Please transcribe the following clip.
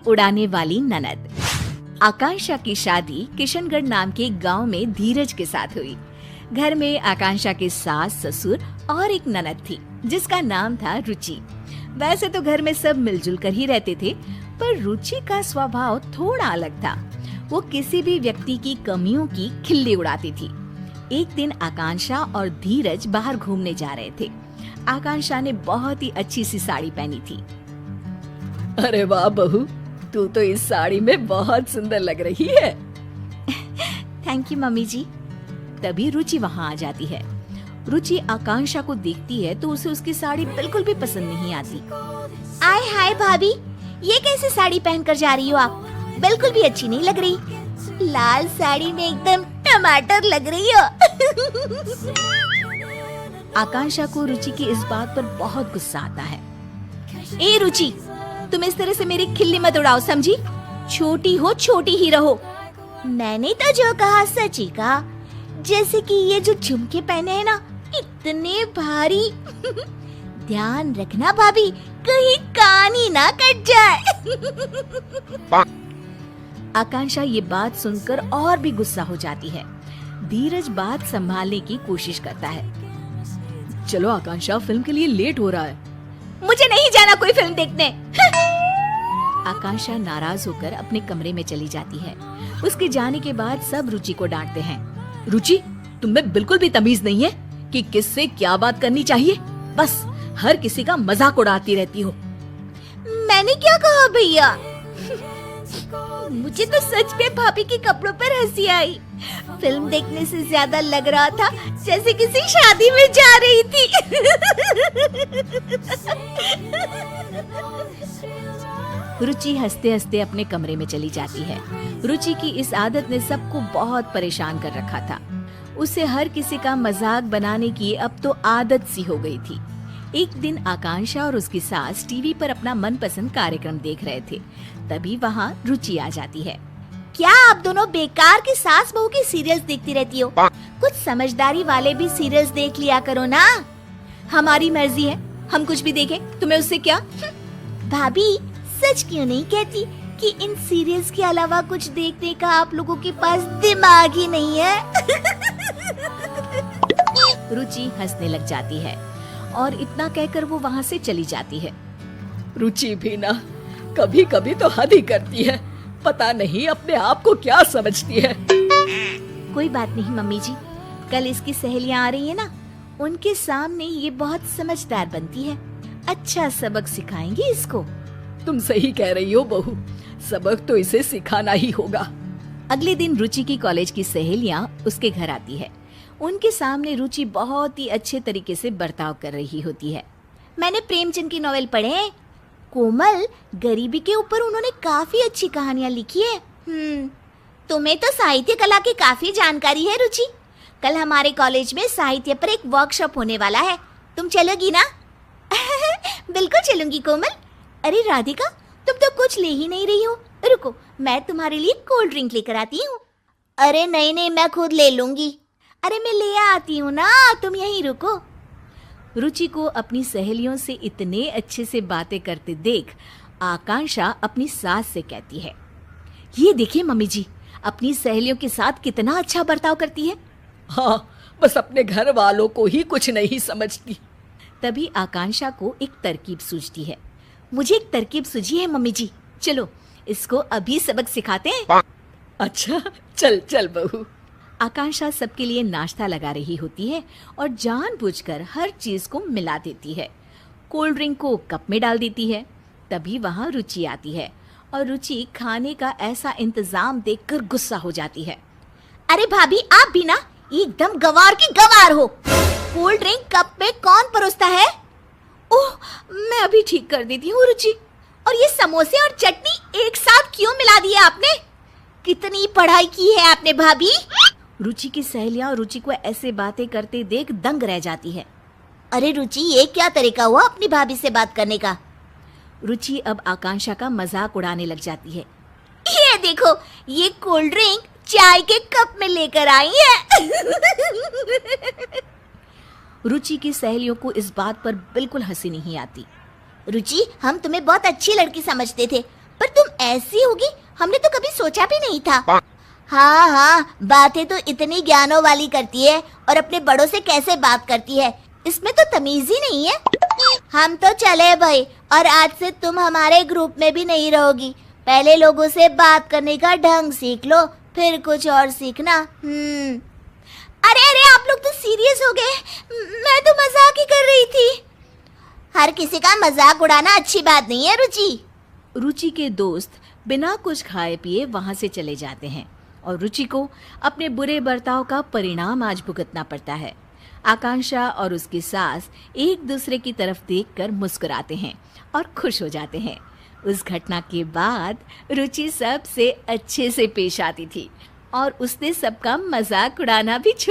उड़ाने वाली ननद। आकांक्षा की शादी किशनगढ़ नाम के गांव में धीरज के साथ हुई। घर में आकांक्षा के सास, ससुर और एक ननद थी जिसका नाम था रुचि। वैसे तो घर में सब मिलजुल कर ही रहते थे, पर रुचि का स्वभाव थोड़ा अलग था। वो किसी भी व्यक्ति की कमियों की खिल्ली उड़ाती थी। एक दिन आकांक्षा और धीरज बाहर घूमने जा रहे थे। आकांक्षा ने बहुत ही अच्छी सी साड़ी पहनी थी। अरे वाह बहू, तू तो इस साड़ी में बहुत सुंदर लग रही है। थैंक यू मम्मी जी। तभी रुचि वहाँ आ जाती है। रुचि आकांक्षा को देखती है तो उसे उसकी साड़ी बिल्कुल भी पसंद नहीं आती। आय हाय भाभी, ये कैसे साड़ी पहनकर जा रही हो आप? बिल्कुल भी अच्छी नहीं लग रही। लाल साड़ी में एकदम टमाटर लग रही हो। आकांक्षा को रुचि की इस बात पर बहुत गुस्सा आता है। ए रुचि, तुम इस तरह से मेरी खिल्ली मत उड़ाओ, समझी? छोटी हो छोटी ही रहो। मैंने तो जो कहा सच ही कहा। जैसे कि ये जो झुमके पहने हैं ना, इतने भारी। ध्यान रखना भाभी, कहीं कान ही ना कट जाए। आकांक्षा ये बात सुनकर और भी गुस्सा हो जाती है। धीरज बात संभालने की कोशिश करता है। चलो आकांक्षा, फिल्म के लिए लेट हो रहा है। मुझे नहीं जाना कोई फिल्म देखने। आकांक्षा नाराज होकर अपने कमरे में चली जाती है। उसके जाने के बाद सब रुचि को डांटते हैं। रुचि, तुम्हें बिल्कुल भी तमीज नहीं है कि किससे क्या बात करनी चाहिए। बस हर किसी का मजाक उड़ाती रहती हो। मैंने क्या कहा भैया? मुझे तो सच में भाभी के कपड़ों पर हंसी आई। फिल्म देखने से ज्यादा लग रहा था जैसे किसी शादी में जा रही थी। रुचि हंसते हंसते अपने कमरे में चली जाती है। रुचि की इस आदत ने सबको बहुत परेशान कर रखा था। उसे हर किसी का मजाक बनाने की अब तो आदत सी हो गई थी। एक दिन आकांक्षा और उसकी सास टीवी पर अपना मनपसंद कार्यक्रम देख रहे थे। तभी वहाँ रुचि आ जाती है। क्या आप दोनों बेकार के सास बहू के सीरियल्स देखती रहती हो? कुछ समझदारी वाले भी सीरियल्स देख लिया करो ना। हमारी मर्जी है, हम कुछ भी देखें, तुम्हें उससे क्या? भाभी, सच क्यों नहीं कहती कि इन सीरियल्स के अलावा कुछ देखने का आप लोगों के पास दिमाग ही नहीं है? रुचि हंसने लग जाती है और इतना कहकर वो वहाँ से चली जाती है। रुचि भी ना कभी कभी तो हद ही करती है। पता नहीं अपने आप को क्या समझती है। कोई बात नहीं मम्मी जी, कल इसकी सहेलियां आ रही है ना, उनके सामने ये बहुत समझदार बनती है। अच्छा सबक सिखाएंगे इसको। तुम सही कह रही हो बहू, सबक तो इसे सिखाना ही होगा। अगले दिन रुचि की कॉलेज की सहेलियां उसके घर आती है। उनके सामने रुचि बहुत ही अच्छे तरीके से बर्ताव कर रही होती है। मैंने प्रेमचंद की नॉवेल पढ़े हैं। कोमल, गरीबी के ऊपर उन्होंने काफी अच्छी कहानियां लिखी है। तुम्हें तो साहित्य कला की काफी जानकारी है रुचि। कल हमारे कॉलेज में साहित्य पर एक वर्कशॉप होने वाला है, तुम चलोगी ना? बिल्कुल चलूंगी कोमल। अरे राधिका, तुम तो कुछ ले ही नहीं रही हो। रुको, मैं तुम्हारे लिए कोल्ड ड्रिंक लेकर आती हूँ। अरे नहीं, मैं खुद ले लूंगी। अरे मैं ले आती हूँ ना, तुम यहीं रुको। रुचि को अपनी सहेलियों से इतने अच्छे से बातें करते देख आकांक्षा अपनी सास से कहती है, ये देखिए मम्मी जी, अपनी सहेलियों के साथ कितना अच्छा बर्ताव करती है। हाँ, बस अपने घर वालों को ही कुछ नहीं समझती। तभी आकांक्षा को एक तरकीब सूझती है। मुझे एक तरकीब सूझी है मम्मी जी, चलो इसको अभी सबक सिखाते हैं। अच्छा, चल चल बहू। आकांक्षा सबके लिए नाश्ता लगा रही होती है और जानबूझकर हर चीज को मिला देती है। कोल्ड ड्रिंक को कप में डाल देती है। तभी वहाँ रुचि आती है और रुचि खाने का ऐसा इंतजाम देखकर गुस्सा हो जाती है। अरे भाभी, आप भी ना एकदम गवार की गवार हो। कोल्ड ड्रिंक कप में कौन परोसता है? ओह, मैं अभी ठीक कर देती हूँ रुचि। और ये समोसे और चटनी एक साथ क्यों मिला दिया आपने? कितनी पढ़ाई की है आपने भाभी? रुचि की सहेलियां रुचि को ऐसे बातें करते देख दंग रह जाती है। अरे रुचि, ये क्या तरीका हुआ अपनी भाभी से बात करने का? रुचि अब आकांक्षा का मजाक उड़ाने लग जाती है। ये देखो, ये कोल्ड ड्रिंक चाय के कप में लेकर आई है। रुचि की सहेलियों को इस बात पर बिल्कुल हंसी नहीं आती। रुचि, हम तुम्हें बहुत अच्छी लड़की समझते थे, पर तुम ऐसी होगी हमने तो कभी सोचा भी नहीं था। हाँ हाँ, बातें तो इतनी ज्ञानों वाली करती है और अपने बड़ों से कैसे बात करती है, इसमें तो तमीज ही नहीं है। हम तो चले भाई, और आज से तुम हमारे ग्रुप में भी नहीं रहोगी। पहले लोगों से बात करने का ढंग सीख लो, फिर कुछ और सीखना। अरे अरे, आप लोग तो सीरियस हो गए, मैं तो मजाक ही कर रही थी। हर किसी का मजाक उड़ाना अच्छी बात नहीं है रुचि। रुचि के दोस्त बिना कुछ खाए पिए वहां से चले जाते हैं और रुचि को अपने बुरे बर्ताव का परिणाम आज भुगतना पड़ता है। आकांक्षा और उसकी सास एक दूसरे की तरफ देखकर मुस्कुराते हैं और खुश हो जाते हैं। उस घटना के बाद रुचि सबसे अच्छे से पेश आती थी और उसने सबका मजाक उड़ाना भी छोड़